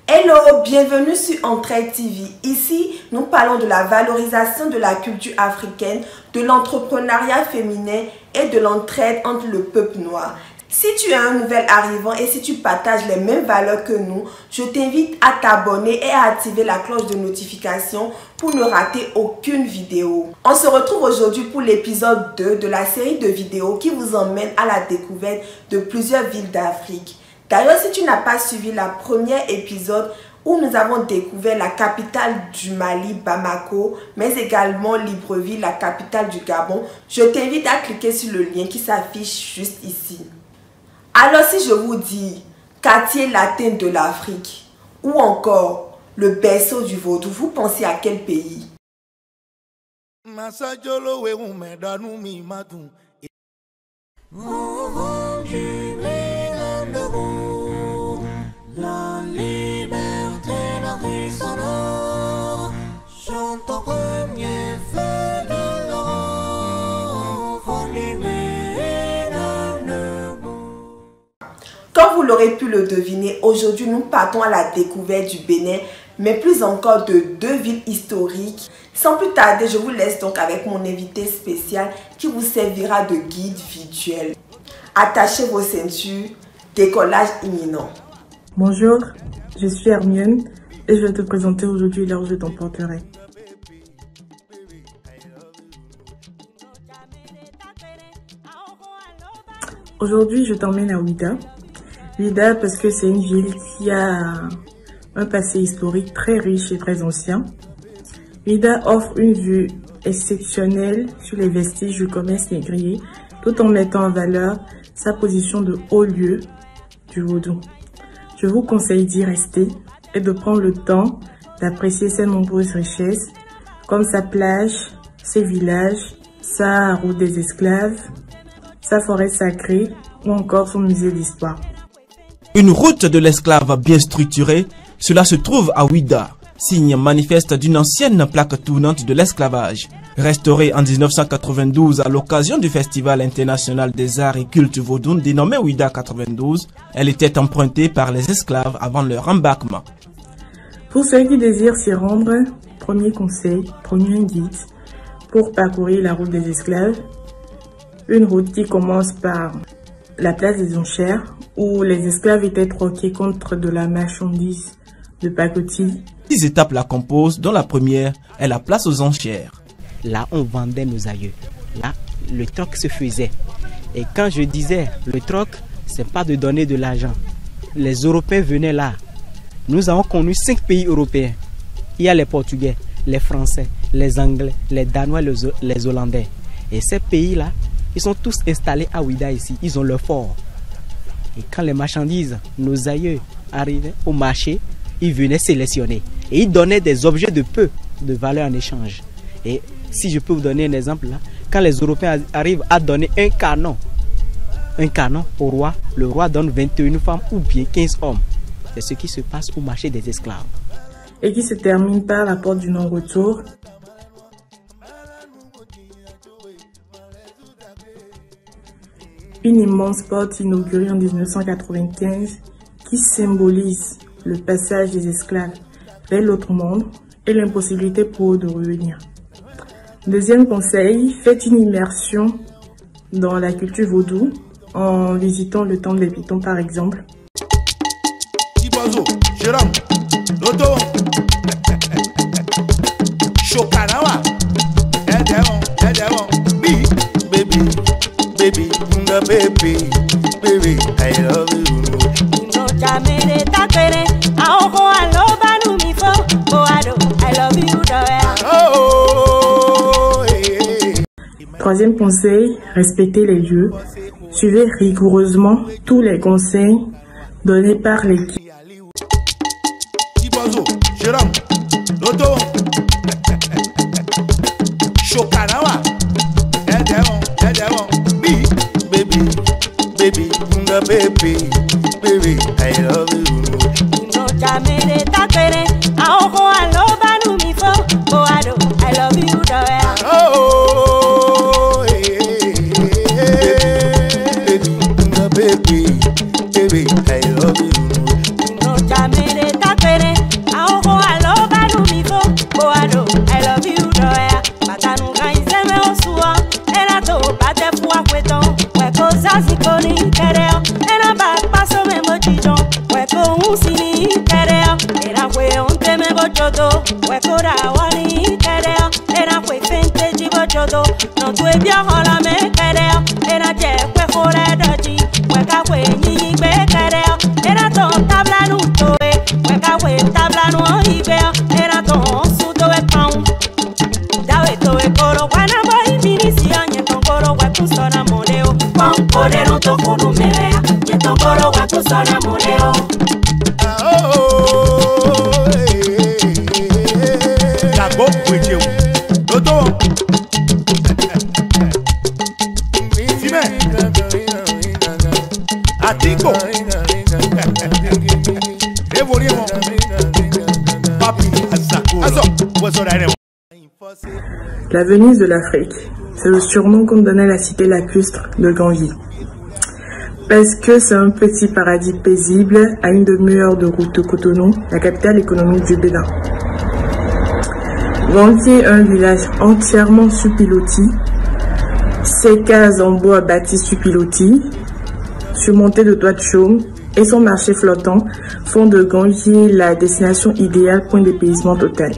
Hello, bienvenue sur Entraide TV. Ici, nous parlons de la valorisation de la culture africaine, de l'entrepreneuriat féminin et de l'entraide entre le peuple noir. Si tu es un nouvel arrivant et si tu partages les mêmes valeurs que nous, je t'invite à t'abonner et à activer la cloche de notification pour ne rater aucune vidéo. On se retrouve aujourd'hui pour l'épisode 2 de la série de vidéos qui vous emmène à la découverte de plusieurs villes d'Afrique. D'ailleurs, si tu n'as pas suivi le premier épisode où nous avons découvert la capitale du Mali, Bamako, mais également Libreville, la capitale du Gabon, je t'invite à cliquer sur le lien qui s'affiche juste ici. Alors si je vous dis quartier latin de l'Afrique ou encore le berceau du vaudou, vous pensez à quel pays? La liberté, la vie sonore, chante au premier feu de l'aurore, Comme vous l'aurez pu le deviner, aujourd'hui nous partons à la découverte du Bénin, mais plus encore de deux villes historiques. Sans plus tarder, je vous laisse donc avec mon invité spécial qui vous servira de guide virtuel. Attachez vos ceintures, décollage imminent. Bonjour, je suis Hermione et je vais te présenter aujourd'hui là où je t'emporterai. Aujourd'hui, je t'emmène à Ouidah. Ouidah parce que c'est une ville qui a un passé historique très riche et très ancien. Ouidah offre une vue exceptionnelle sur les vestiges du commerce négrier tout en mettant en valeur sa position de haut lieu du vaudou. Je vous conseille d'y rester et de prendre le temps d'apprécier ses nombreuses richesses, comme sa plage, ses villages, sa route des esclaves, sa forêt sacrée ou encore son musée d'histoire. Une route de l'esclave bien structurée, cela se trouve à Ouidah, signe manifeste d'une ancienne plaque tournante de l'esclavage. Restaurée en 1992 à l'occasion du Festival international des arts et cultes vaudou dénommé Ouidah 92, elle était empruntée par les esclaves avant leur embarquement. Pour ceux qui désirent s'y rendre, premier conseil, prenez un guide pour parcourir la route des esclaves. Une route qui commence par la place des enchères où les esclaves étaient troqués contre de la marchandise de pacotille. 6 étapes la composent, dont la première est la place aux enchères. Là, on vendait nos aïeux. Là, le troc se faisait. Et quand je disais le troc, c'est pas de donner de l'argent. Les Européens venaient là. Nous avons connu 5 pays européens. Il y a les Portugais, les Français, les Anglais, les Danois, les Hollandais. Et ces pays-là, ils sont tous installés à Ouidah ici. Ils ont leur fort. Et quand les marchandises, nos aïeux, arrivaient au marché, ils venaient sélectionner. Et ils donnaient des objets de peu de valeur en échange. Et si je peux vous donner un exemple là, quand les Européens arrivent à donner un canon au roi, le roi donne 21 femmes ou bien 15 hommes. C'est ce qui se passe au marché des esclaves. Et qui se termine par la porte du non-retour. Une immense porte inaugurée en 1995 qui symbolise le passage des esclaves vers l'autre monde et l'impossibilité pour eux de revenir. Deuxième conseil, faites une immersion dans la culture vaudou en visitant le temple des Pitons par exemple. Troisième conseil, respectez les lieux. Suivez rigoureusement tous les conseils donnés par l'équipe. baby, I love you. jibojodo, wekora wani kereo, era kwe fente jibojodo, no tue bio hola me kereo, era je kwe kore doji, weka kwe nyinyi kwe kereo, era ton tabla nutoe, weka kwe tabla no ibeo, era ton sudo e pound. Dawe to e koro wana boy minisi anye ton koro weku sona moneo, pon kore no to kuru melea, nye ton koro weku sona moneo. La Venise de l'Afrique, c'est le surnom qu'on donnait à la cité lacustre de Gangui. Parce que c'est un petit paradis paisible à une demi-heure de route de Cotonou, la capitale économique du Bénin. Gangui est un village entièrement sous pilotis. Ses cases en bois bâties sous pilotis, surmontées de toits de chaume, et son marché flottant font de Gangui la destination idéale pour un dépaysement total.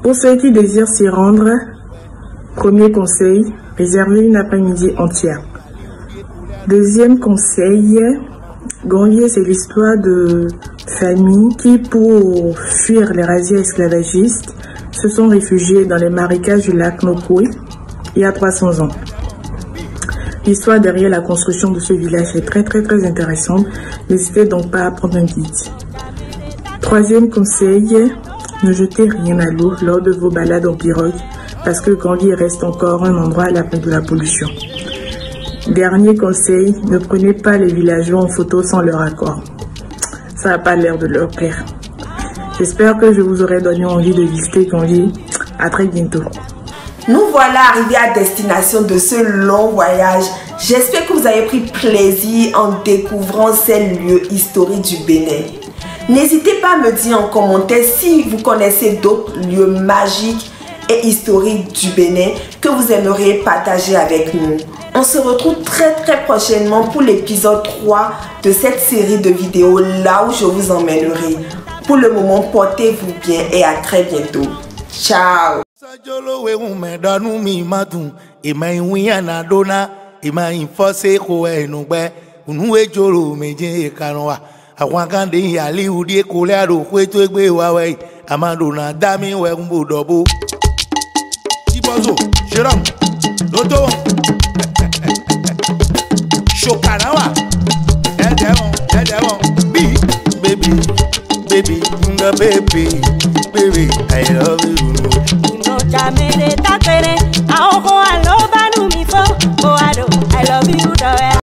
Pour ceux qui désirent s'y rendre, premier conseil, réservez une après-midi entière. Deuxième conseil, Gangui, c'est l'histoire de familles qui, pour fuir les razzias esclavagistes, se sont réfugiées dans les marécages du lac Nokoué il y a 300 ans. L'histoire derrière la construction de ce village est très intéressante. N'hésitez donc pas à prendre un guide. Troisième conseil, ne jetez rien à l'eau lors de vos balades en pirogue parce que Gangui reste encore un endroit à l'abri de la pollution. Dernier conseil, ne prenez pas les villageois en photo sans leur accord. Ça n'a pas l'air de leur plaire. J'espère que je vous aurai donné envie de visiter Gangui. À très bientôt. Nous voilà arrivés à destination de ce long voyage. J'espère que vous avez pris plaisir en découvrant ces lieux historiques du Bénin. N'hésitez pas à me dire en commentaire si vous connaissez d'autres lieux magiques et historiques du Bénin que vous aimeriez partager avec nous. On se retrouve très prochainement pour l'épisode 3 de cette série de vidéos là où je vous emmènerai. Pour le moment, portez-vous bien et à très bientôt. Ciao. Baby, I love you. No,